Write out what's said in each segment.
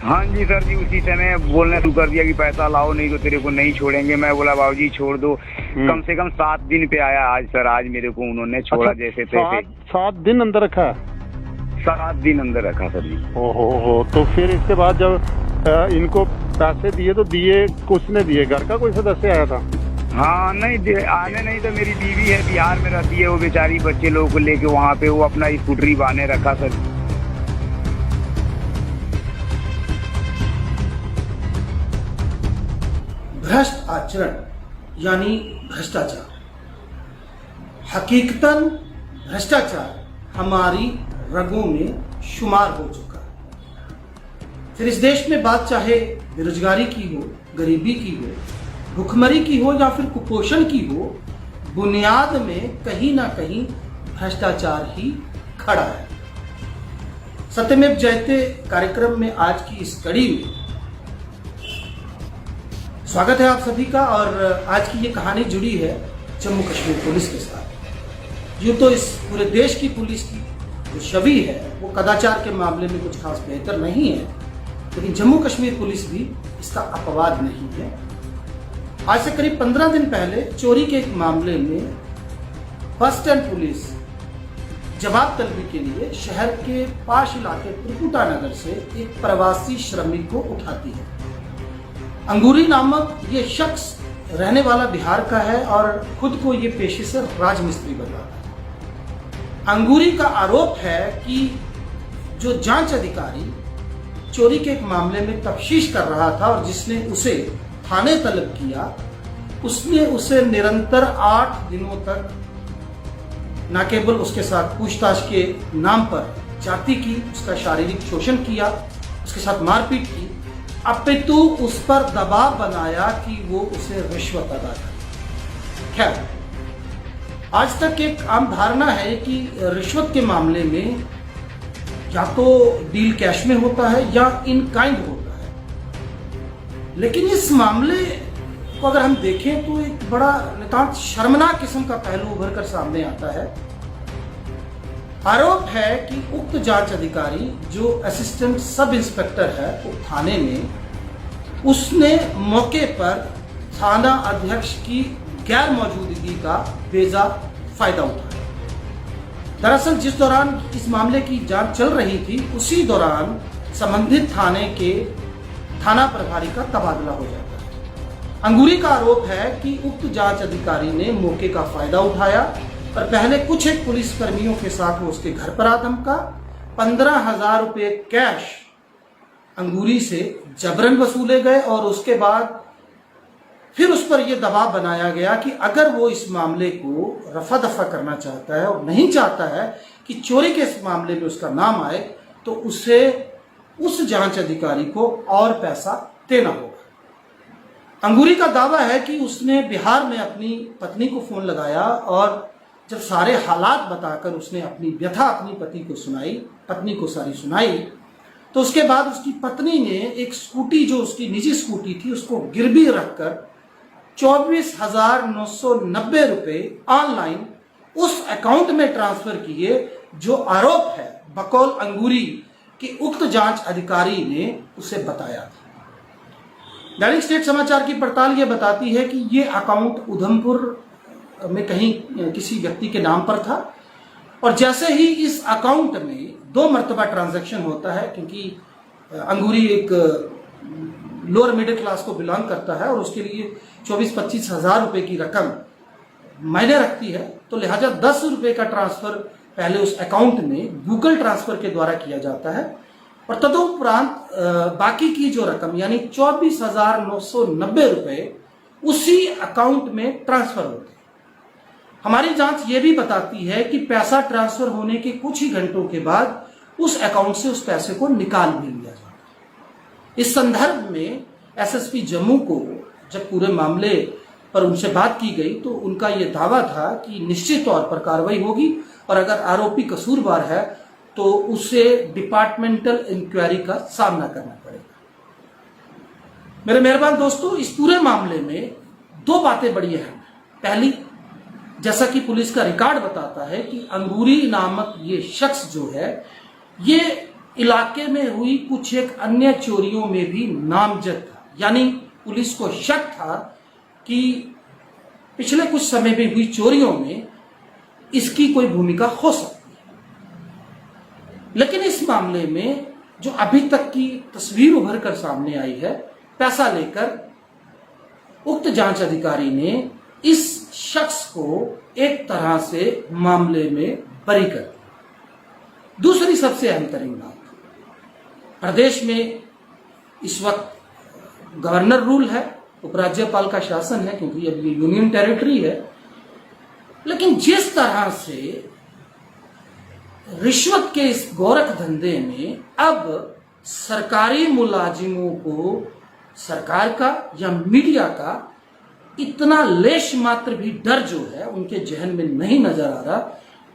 हाँ जी सर जी, उसी समय बोलना शुरू कर दिया कि पैसा लाओ नहीं तो तेरे को नहीं छोड़ेंगे। मैं बोला बाबूजी छोड़ दो। कम से कम 7 दिन पे आया आज सर, आज मेरे को उन्होंने छोड़ा। अच्छा, जैसे तैसे 7 दिन अंदर रखा? 7 दिन अंदर रखा सर जी। ओहो, तो फिर इसके बाद जब इनको पैसे दिए तो दिए किसने दिए? घर का कोई सदस्य आया था? हाँ नहीं आने नहीं तो मेरी बीवी है, बिहार में रहती है, वो बेचारी बच्चे लोगों को लेके वहाँ पे वो अपना स्कूटरी बांधे रखा सर। भ्रष्ट आचरण यानी भ्रष्टाचार, हकीकतन भ्रष्टाचार हमारी रगों में शुमार हो चुका है। फिर इस देश में बात चाहे बेरोजगारी की हो, गरीबी की हो, भुखमरी की हो या फिर कुपोषण की हो, बुनियाद में कहीं ना कहीं भ्रष्टाचार ही खड़ा है। सत्यमेव जयते कार्यक्रम में आज की इस कड़ी में स्वागत है आप सभी का। और आज की ये कहानी जुड़ी है जम्मू कश्मीर पुलिस के साथ। यूँ तो इस पूरे देश की पुलिस की जो छवि है वो कदाचार के मामले में कुछ खास बेहतर नहीं है, लेकिन जम्मू कश्मीर पुलिस भी इसका अपवाद नहीं है। आज से करीब 15 दिन पहले चोरी के एक मामले में बस स्टैंड पुलिस जवाब तलबी के लिए शहर के पास इलाके त्रिकुटा नगर से एक प्रवासी श्रमिक को उठाती है। अंगूरी नामक ये शख्स रहने वाला बिहार का है और खुद को ये पेशे से राजमिस्त्री बताता है। अंगूरी का आरोप है कि जो जांच अधिकारी चोरी के एक मामले में तफ्तीश कर रहा था और जिसने उसे थाने तलब किया, उसने उसे निरंतर 8 दिनों तक न केवल उसके साथ पूछताछ के नाम पर जाति की, उसका शारीरिक शोषण किया, उसके साथ मारपीट की, अपितु उस पर दबाव बनाया कि वो उसे रिश्वत अदा करे। खैर, आज तक एक आम धारणा है कि रिश्वत के मामले में या तो डील कैश में होता है या इन काइंड होता है, लेकिन इस मामले को अगर हम देखें तो एक बड़ा नितांत शर्मनाक किस्म का पहलू उभर कर सामने आता है। आरोप है कि उक्त जांच अधिकारी जो असिस्टेंट सब इंस्पेक्टर है उक्त थाने में, उसने मौके पर थाना अध्यक्ष की गैर मौजूदगी का बेजा फायदा उठाया। दरअसल जिस दौरान इस मामले की जांच चल रही थी, उसी दौरान संबंधित थाने के थाना प्रभारी का तबादला हो जाता है। अंगूरी का आरोप है कि उक्त जांच अधिकारी ने मौके का फायदा उठाया और पहले कुछ एक पुलिस कर्मियों के साथ वो उसके घर पर आधमका 15,000 रुपये कैश अंगूरी से जबरन वसूले गए और उसके बाद फिर उस पर यह दबाव बनाया गया कि अगर वो इस मामले को रफा दफा करना चाहता है और नहीं चाहता है कि चोरी के इस मामले में उसका नाम आए, तो उसे उस जांच अधिकारी को और पैसा देना होगा। अंगूरी का दावा है कि उसने बिहार में अपनी पत्नी को फोन लगाया और जब सारे हालात बताकर उसने अपनी व्यथा अपनी पत्नी को सारी सुनाई, तो उसके बाद उसकी पत्नी ने एक स्कूटी जो उसकी निजी स्कूटी थी उसको गिरवी रखकर 24,990 रुपये ऑनलाइन उस अकाउंट में ट्रांसफर किए जो आरोप है बकौल अंगूरी कि उक्त जांच अधिकारी ने उसे बताया था। दैनिक स्टेट समाचार की पड़ताल ये बताती है कि ये अकाउंट उधमपुर में कहीं किसी व्यक्ति के नाम पर था और जैसे ही इस अकाउंट में 2 मरतबा ट्रांजैक्शन होता है, क्योंकि अंगूरी एक लोअर मिडिल क्लास को बिलोंग करता है और उसके लिए 24-25 हज़ार रुपये की रकम मायने रखती है, तो लिहाजा 10 रुपये का ट्रांसफर पहले उस अकाउंट में गूगल ट्रांसफर के द्वारा किया जाता है और तदुपरांत बाकी की जो रकम यानी 24,990 रुपये उसी अकाउंट में ट्रांसफर होते हैं। हमारी जांच ये भी बताती है कि पैसा ट्रांसफर होने के कुछ ही घंटों के बाद उस अकाउंट से उस पैसे को निकाल भी लिया जाता है। इस संदर्भ में एसएसपी जम्मू को जब पूरे मामले पर उनसे बात की गई तो उनका यह दावा था कि निश्चित तौर पर कार्रवाई होगी और अगर आरोपी कसूरवार है तो उसे डिपार्टमेंटल इंक्वायरी का सामना करना पड़ेगा। मेरे मेहरबान दोस्तों, इस पूरे मामले में 2 बातें बड़ी अहम हैं। पहली, जैसा कि पुलिस का रिकॉर्ड बताता है कि अंगूरी नामक ये शख्स जो है ये इलाके में हुई कुछ एक अन्य चोरियों में भी नामजद था, यानी पुलिस को शक था कि पिछले कुछ समय में हुई चोरियों में इसकी कोई भूमिका हो सकती है। लेकिन इस मामले में जो अभी तक की तस्वीर उभर कर सामने आई है, पैसा लेकर उक्त जांच अधिकारी ने इस शख्स को एक तरह से मामले में बरी कर दिया। दूसरी सबसे अहम तरीन बात, प्रदेश में इस वक्त गवर्नर रूल है, उपराज्यपाल का शासन है, क्योंकि अब ये यूनियन टेरिटरी है। लेकिन जिस तरह से रिश्वत के इस गोरख धंधे में अब सरकारी मुलाजिमों को सरकार का या मीडिया का इतना लेश मात्र भी डर जो है उनके जहन में नहीं नजर आ रहा,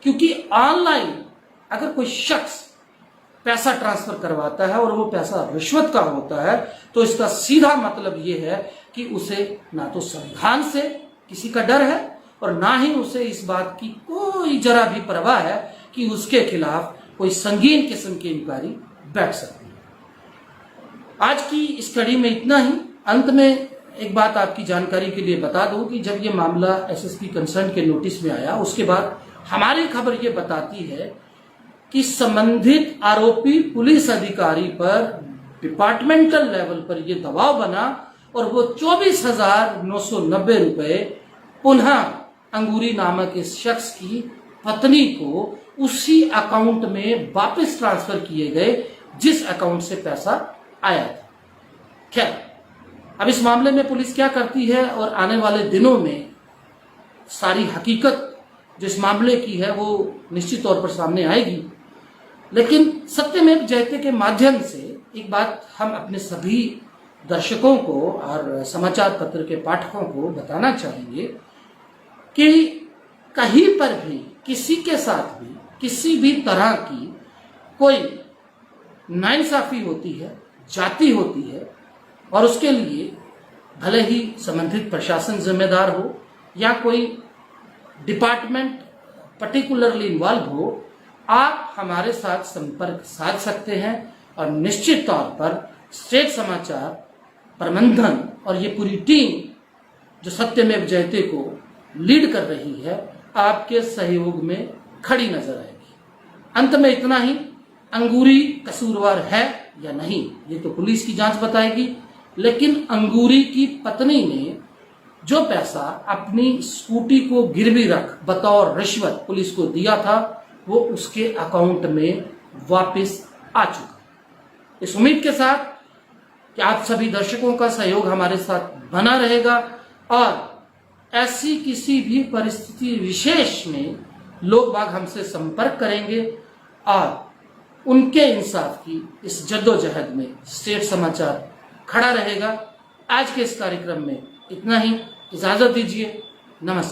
क्योंकि ऑनलाइन अगर कोई शख्स पैसा ट्रांसफर करवाता है और वो पैसा रिश्वत का होता है तो इसका सीधा मतलब ये है कि उसे ना तो संविधान से किसी का डर है और ना ही उसे इस बात की कोई जरा भी परवाह है कि उसके खिलाफ कोई संगीन किस्म की इंक्वायरी बैठ सकती है। आज की इस कड़ी में इतना ही। अंत में एक बात आपकी जानकारी के लिए बता दूं कि जब ये मामला एसएसपी कंसर्न के नोटिस में आया, उसके बाद हमारी खबर ये बताती है कि संबंधित आरोपी पुलिस अधिकारी पर डिपार्टमेंटल लेवल पर यह दबाव बना और वो 24,990 रुपए पुनः अंगूरी नामक इस शख्स की पत्नी को उसी अकाउंट में वापस ट्रांसफर किए गए जिस अकाउंट से पैसा आया था। खैर, अब इस मामले में पुलिस क्या करती है और आने वाले दिनों में सारी हकीकत जो इस मामले की है वो निश्चित तौर पर सामने आएगी। लेकिन सत्यमेव जयते के माध्यम से एक बात हम अपने सभी दर्शकों को और समाचार पत्र के पाठकों को बताना चाहेंगे कि कहीं पर भी किसी के साथ भी किसी भी तरह की कोई नाइंसाफी होती है, जाति होती है, और उसके लिए भले ही संबंधित प्रशासन जिम्मेदार हो या कोई डिपार्टमेंट पर्टिकुलरली इन्वॉल्व हो, आप हमारे साथ संपर्क साध सकते हैं और निश्चित तौर पर स्टेट समाचार प्रबंधन और ये पूरी टीम जो सत्यमेव जयते को लीड कर रही है आपके सहयोग में खड़ी नजर आएगी। अंत में इतना ही, अंगूरी कसूरवार है या नहीं ये तो पुलिस की जांच बताएगी, लेकिन अंगूरी की पत्नी ने जो पैसा अपनी स्कूटी को गिरवी रख बतौर रिश्वत पुलिस को दिया था वो उसके अकाउंट में वापस आ चुका। इस उम्मीद के साथ कि आप सभी दर्शकों का सहयोग हमारे साथ बना रहेगा और ऐसी किसी भी परिस्थिति विशेष में लोग बाग हमसे संपर्क करेंगे और उनके इंसाफ की इस जद्दोजहद में स्टेट समाचार खड़ा रहेगा। आज के इस कार्यक्रम में इतना ही, इजाजत दीजिए, नमस्कार।